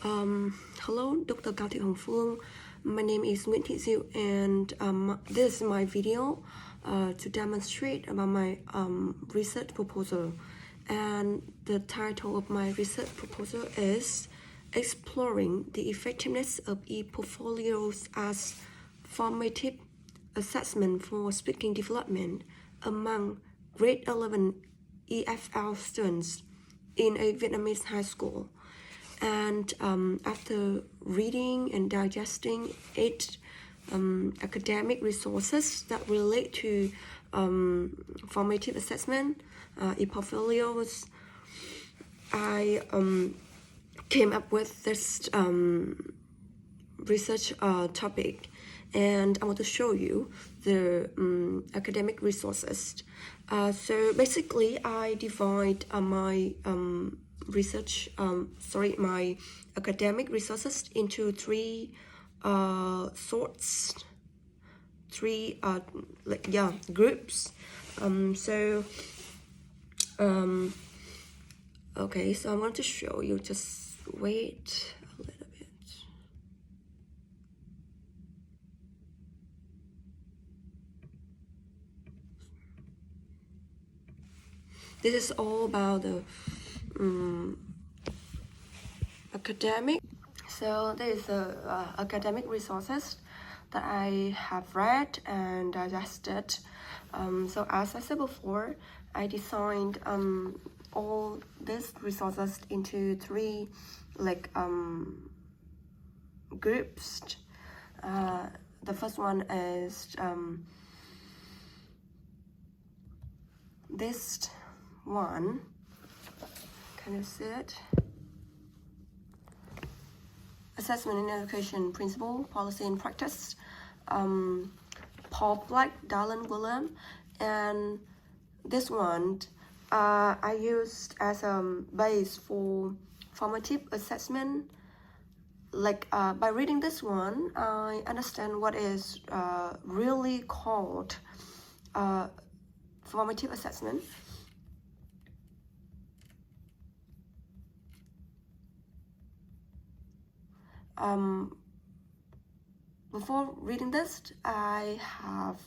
Hello, Dr. Cao Thị Hồng Phương. My name is Nguyễn Thị Dịu, and this is my video to demonstrate about my research proposal. And the title of my research proposal is Exploring the Effectiveness of e-portfolios as Formative Assessment for Speaking Development among grade 11 EFL students in a Vietnamese high school. And after reading and digesting 8 academic resources that relate to formative assessment, e-portfolios, I came up with this research topic, and I want to show you the academic resources. So basically, I divide my my academic resources into three groups. Okay, so I want to show you, just wait a little bit. This is all about the academic. So there is academic resources that I have read and digested. So as I said before, I designed all these resources into three groups. The first one is this one. Can you see it? Assessment in Education Principle, Policy and Practice, Paul Black, Darren William, and this one I used as a base for formative assessment. By reading this one, I understand what is really called formative assessment. Before reading this, I have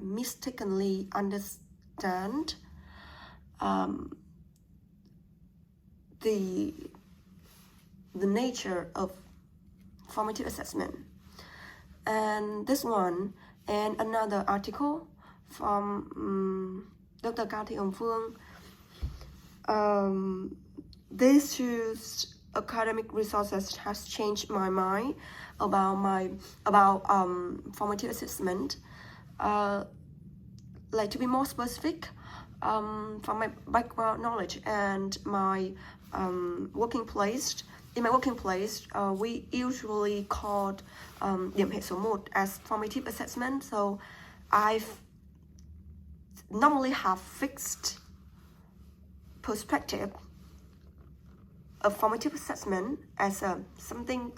mistakenly understand the nature of formative assessment. And this one and another article from Dr. Cao Thị Hồng Phương, these two academic resources has changed my mind about formative assessment. To be more specific, from my background knowledge and my working place, in my working place, we usually called điểm hệ số 1 as formative assessment. So I normally have fixed perspective of formative assessment as something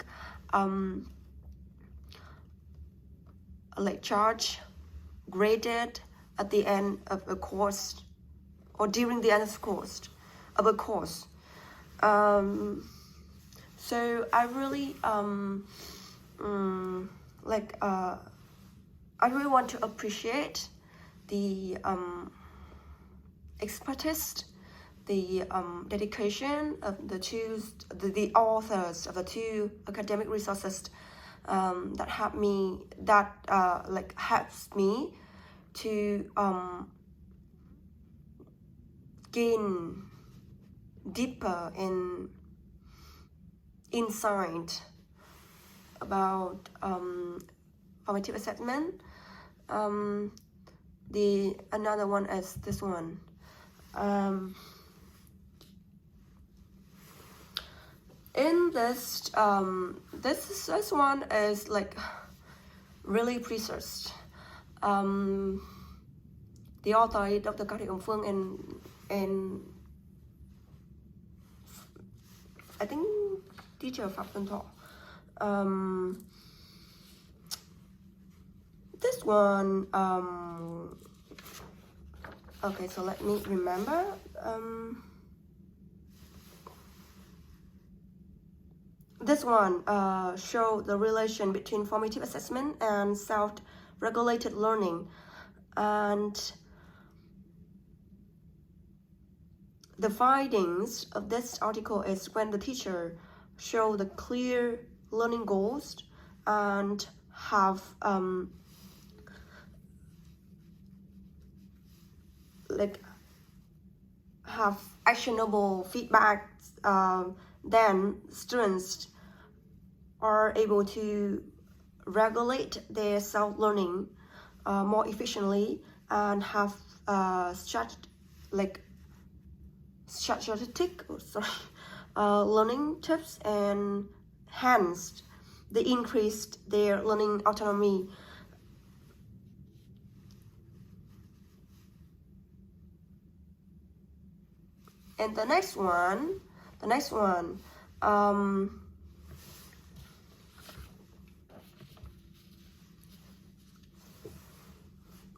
charged, graded at the end of a course or during the end of a course. So I really I really want to appreciate the expertise, the dedication of the authors of the two academic resources that helps me to gain deeper insight about formative assessment. The another one is this one. In this this one is really precise. The author, Dr. Cao Thị Hồng Phương, and I think teacher Phạm Tuấn Thọ. This one, okay, so let me remember. this one show the relation between formative assessment and self-regulated learning. And the findings of this article is when the teacher show the clear learning goals and have actionable feedback, then students are able to regulate their self-learning more efficiently and have strategic learning tips, and hence they increased their learning autonomy. And the next one,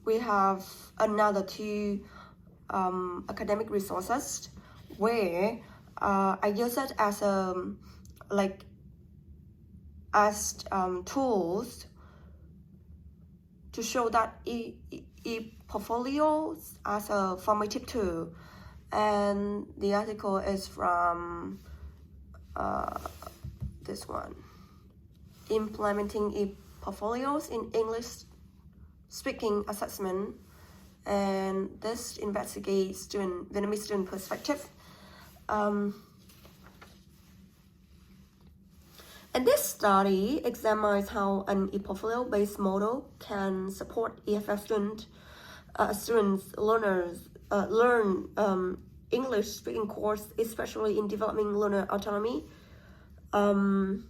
we have another two academic resources where I use it as tools to show that e-portfolios as a formative tool. And the article is from this one, implementing e-portfolios in English speaking assessment, and this investigates Vietnamese student perspective. And this study examines how an e-portfolio-based model can support EFL learners learn English speaking course, especially in developing learner autonomy. And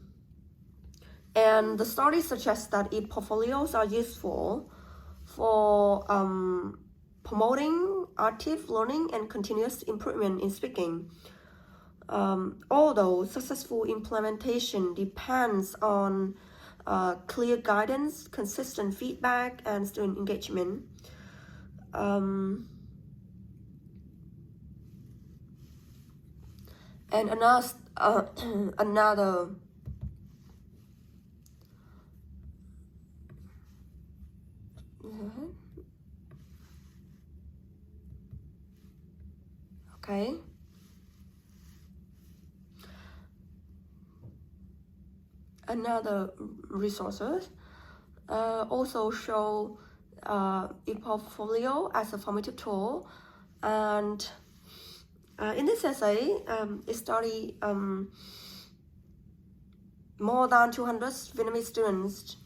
the study suggests that e-portfolios are useful for promoting active learning and continuous improvement in speaking. Although successful implementation depends on clear guidance, consistent feedback, and student engagement. And another okay. Another resources also show e-portfolio as a formative tool, and in this essay, it studied more than 200 Vietnamese students'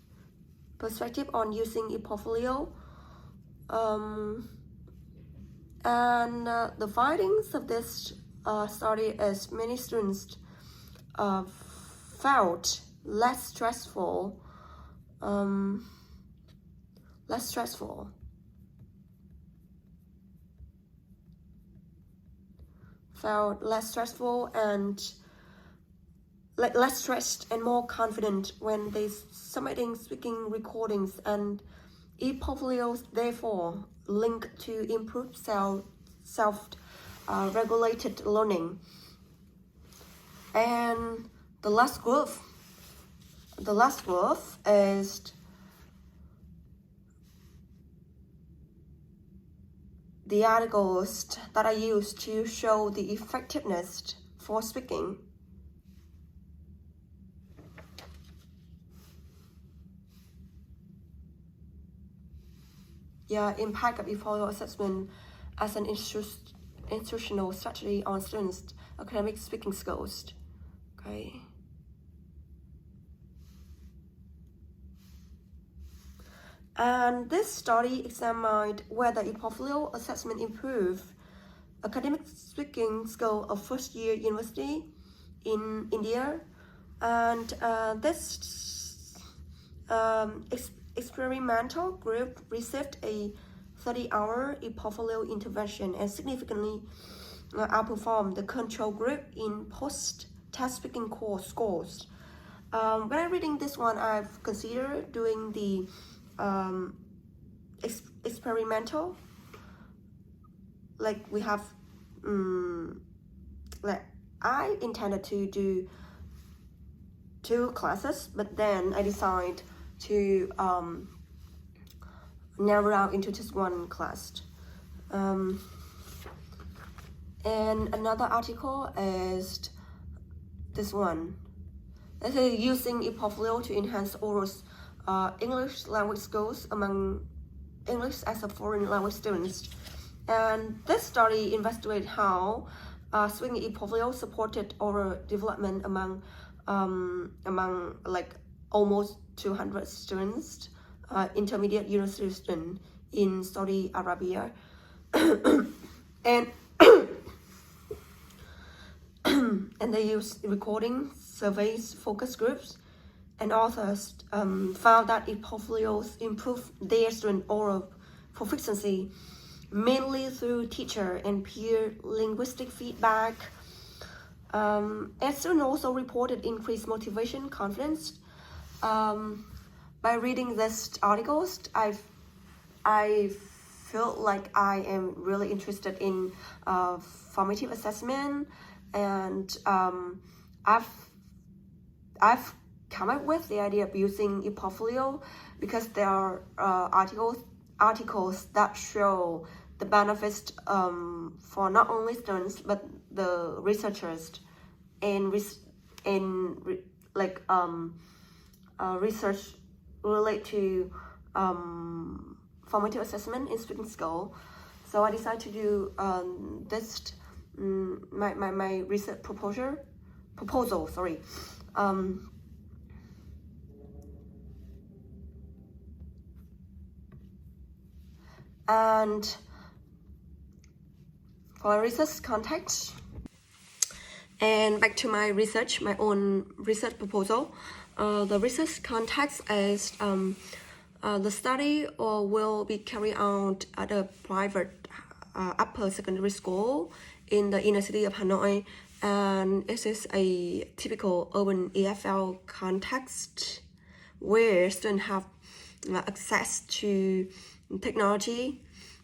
perspective on using e-portfolio, and the findings of this study is many students felt less stressful, and less stressed and more confident when they submitting speaking recordings, and e-portfolios therefore link to improve self-regulated learning. And the last group is the articles that I use to show the effectiveness for speaking. Impact of e-portfolio assessment as an institutional strategy on students' academic speaking skills. Okay. And this study examined whether e-portfolio assessment improved academic speaking skill of first-year university in India. And this experimental group received a 30-hour e-portfolio intervention and significantly outperformed the control group in post-test speaking course scores. When I'm reading this one, I've considered doing the experimental, like we have like I intended to do 2 classes, but then I decided to narrow down into just 1 class. And another article is this one. This is using ePortfolio to enhance oral English language skills among English as a foreign language students. And this study investigated how swinging ePortfolio supported oral development among like almost 200 students, intermediate university students in Saudi Arabia. And and they used recording, surveys, focus groups, and authors found that ePortfolios improved their student oral proficiency mainly through teacher and peer linguistic feedback. And students also reported increased motivation, confidence. By reading these articles, I feel like I am really interested in formative assessment, and I've come up with the idea of using ePortfolio because there are articles that show the benefits for not only students but the researchers and research relate to formative assessment in student school. So I decided to do this my research proposal. Sorry. And for research context, and back to my research, my own research proposal. The research context is the study will be carried out at a private upper secondary school in the inner city of Hanoi, and this is a typical urban EFL context where students have access to technology,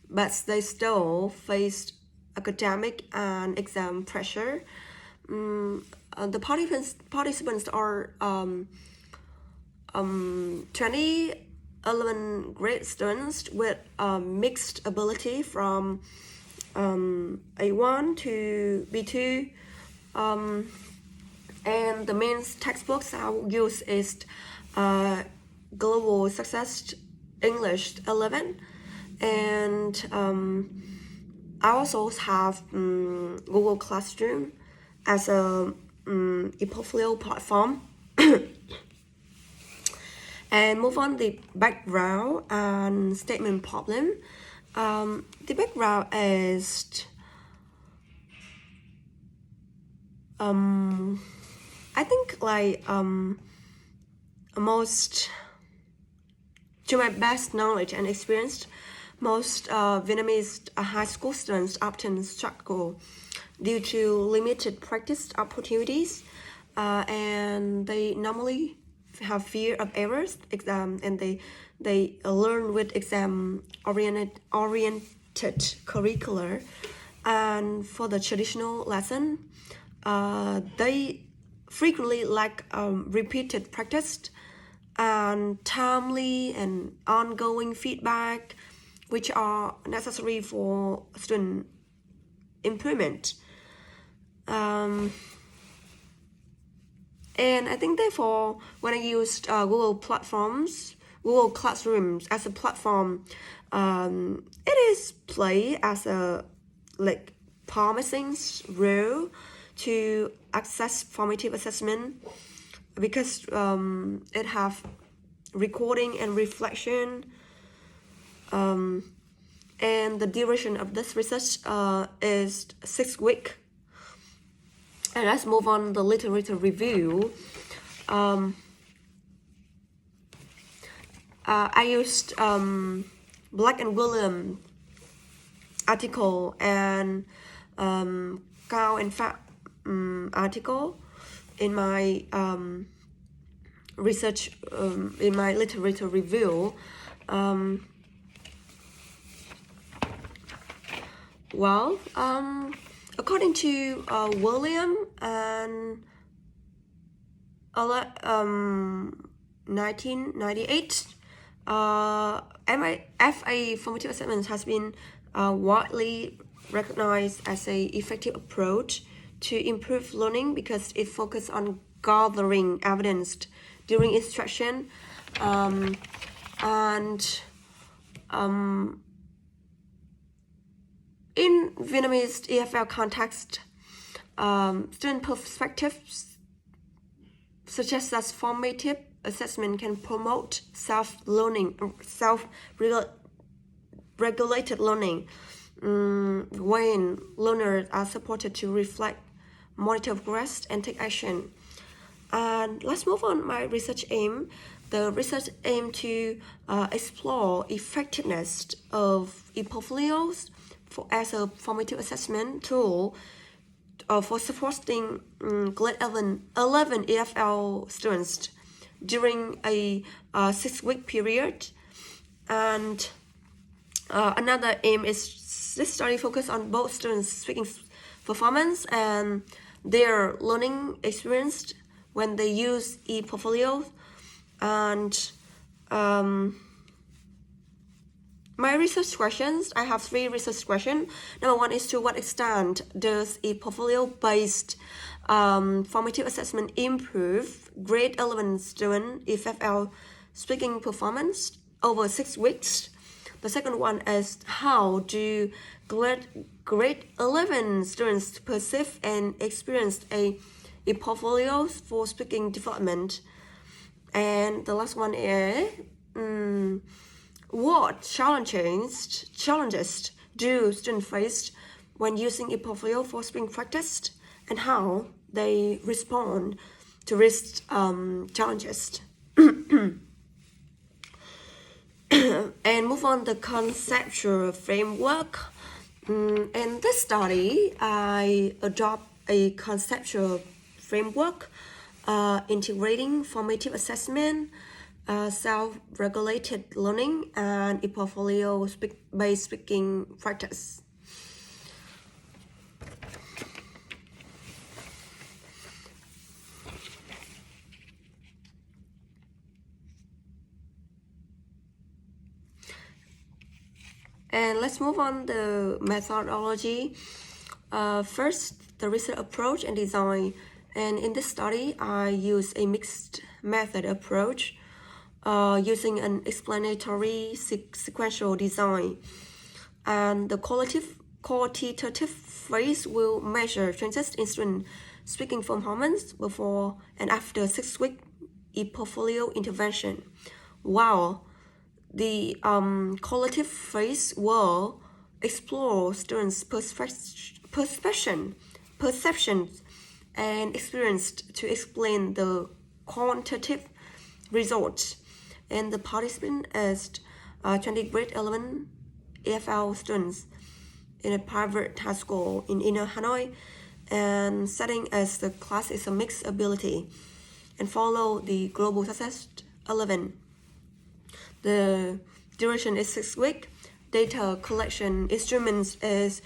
but they still face academic and exam pressure. The participants are 20 11 grade students with mixed ability from A1 to B2, and the main textbooks I will use is Global Success English 11, and I also have Google Classroom as a ePortfolio platform. And move on the background and statement problem. The background is I think like most, to my best knowledge and experience, most Vietnamese high school students often struggle due to limited practice opportunities, and they normally have fear of errors, and they learn with exam oriented curricular. And for the traditional lesson, they frequently lack repeated practice and timely and ongoing feedback, which are necessary for student improvement. And I think therefore, when I used Google Classrooms as a platform, it is play as a promising role to access formative assessment, because it have recording and reflection, and the duration of this research is 6 weeks. And let's move on the literature review. I used Black and William article and Cao and Fat article in my research, in my literature review. According to William and 1998, FA formative assessment has been widely recognized as an effective approach to improve learning because it focuses on gathering evidence during instruction in Vietnamese EFL context, student perspectives suggest that formative assessment can promote self-learning, self-regulated learning when learners are supported to reflect, monitor progress, and take action. And let's move on my research aim. The research aim to explore effectiveness of e-portfolios as a formative assessment tool for supporting grade 11 EFL students during a 6-week period. And another aim is this study focus on both students' speaking performance and their learning experience when they use e-portfolios. And my research questions, I have 3 research questions. Number 1 is, to what extent does e-portfolio-based formative assessment improve grade 11 student EFL speaking performance over 6 weeks? The second one is, how do grade 11 students perceive and experience e-portfolios for speaking development? And the last one is, what challenges do students face when using e-portfolio for speaking practice, and how they respond to these challenges? And move on the conceptual framework. In this study, I adopt a conceptual framework integrating formative assessment, self-regulated learning, and e-portfolio-based speaking practice. And let's move on the methodology. First, the research approach and design. And in this study, I use a mixed method approach using an explanatory sequential design. And the qualitative phase will measure changes in student speaking performance before and after 6-week e-portfolio intervention, while the qualitative phase will explore students' perceptions and experience to explain the quantitative results. And the participant is 20 grade 11 EFL students in a private high school in inner Hanoi, and setting as the class is a mixed ability, and follow the global success 11. The duration is 6 weeks. Data collection instruments is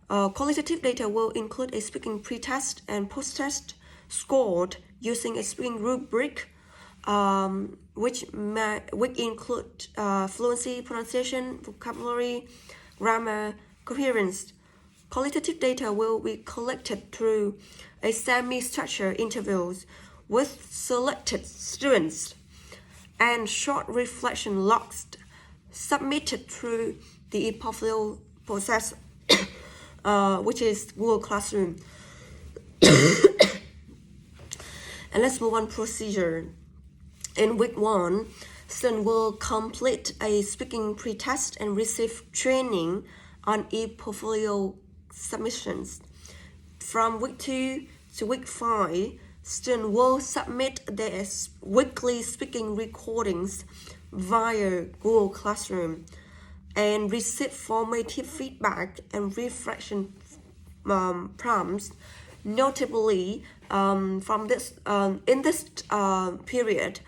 qualitative data will include a speaking pre-test and post-test scored using a speaking rubric, which include fluency, pronunciation, vocabulary, grammar, coherence. Qualitative data will be collected through a semi-structured interviews with selected students and short reflection logs submitted through the e-portfolio process, which is Google Classroom. And let's move on procedure. In week 1, students will complete a speaking pre-test and receive training on e-portfolio submissions. From week 2 to week 5, students will submit their weekly speaking recordings via Google Classroom and receive formative feedback and reflection prompts. Notably, from this in this period,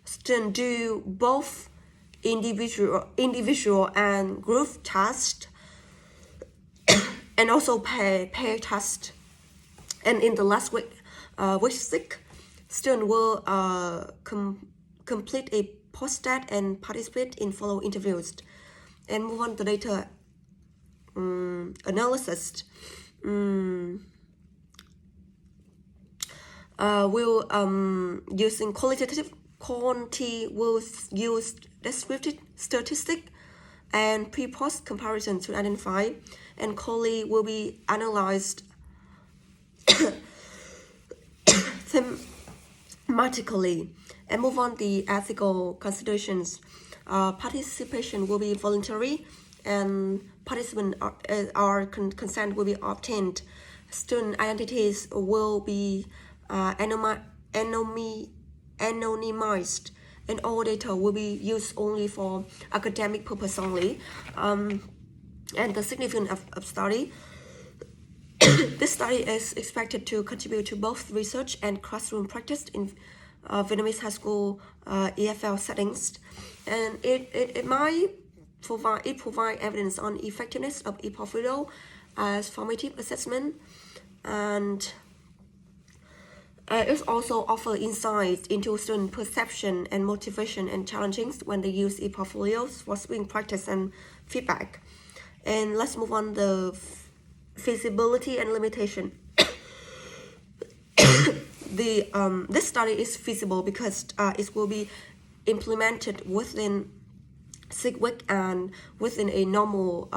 students do both individual and group tasks, and also pair test. And in the last week, week 6, students will complete a post-stat and participate in follow interviews. And move on to data analysis. Will using qualitative quantity will use descriptive statistic and pre-post comparison to identify, and quality will be analyzed thematically. And move on the ethical considerations. Participation will be voluntary, and participant consent will be obtained. Student identities will be anonymized, and all data will be used only for academic purpose only. And the significance of study. This study is expected to contribute to both research and classroom practice in Vietnamese high school EFL settings, and it might provide evidence on effectiveness of e-portfolio as formative assessment, and it also offers insight into student perception and motivation and challenges when they use e-portfolios for speaking practice and feedback. And let's move on the feasibility and limitation. This study is feasible because it will be implemented within 6 weeks and within a normal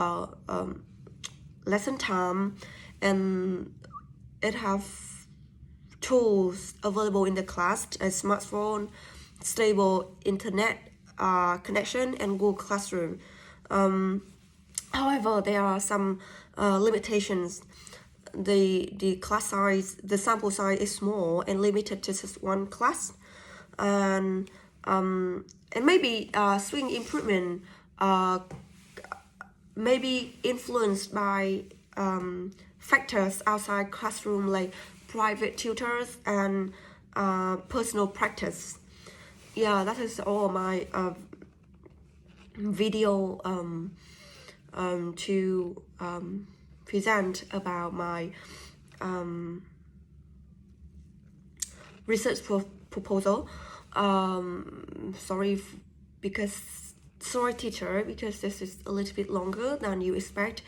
lesson time, and it have tools available in the class, a smartphone, stable internet connection, and Google Classroom. However, there are some limitations. The class size, the sample size is small and limited to just one class, and maybe swing improvement may be influenced by factors outside classroom, like private tutors and personal practice. Yeah, that is all my video to present about my research proposal. Sorry teacher, because this is a little bit longer than you expect,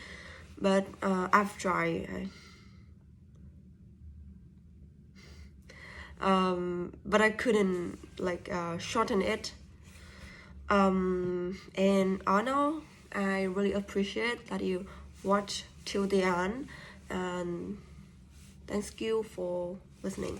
but I've tried. But I couldn't shorten it. And Anna, I really appreciate that you watch till the end, and thank you for listening.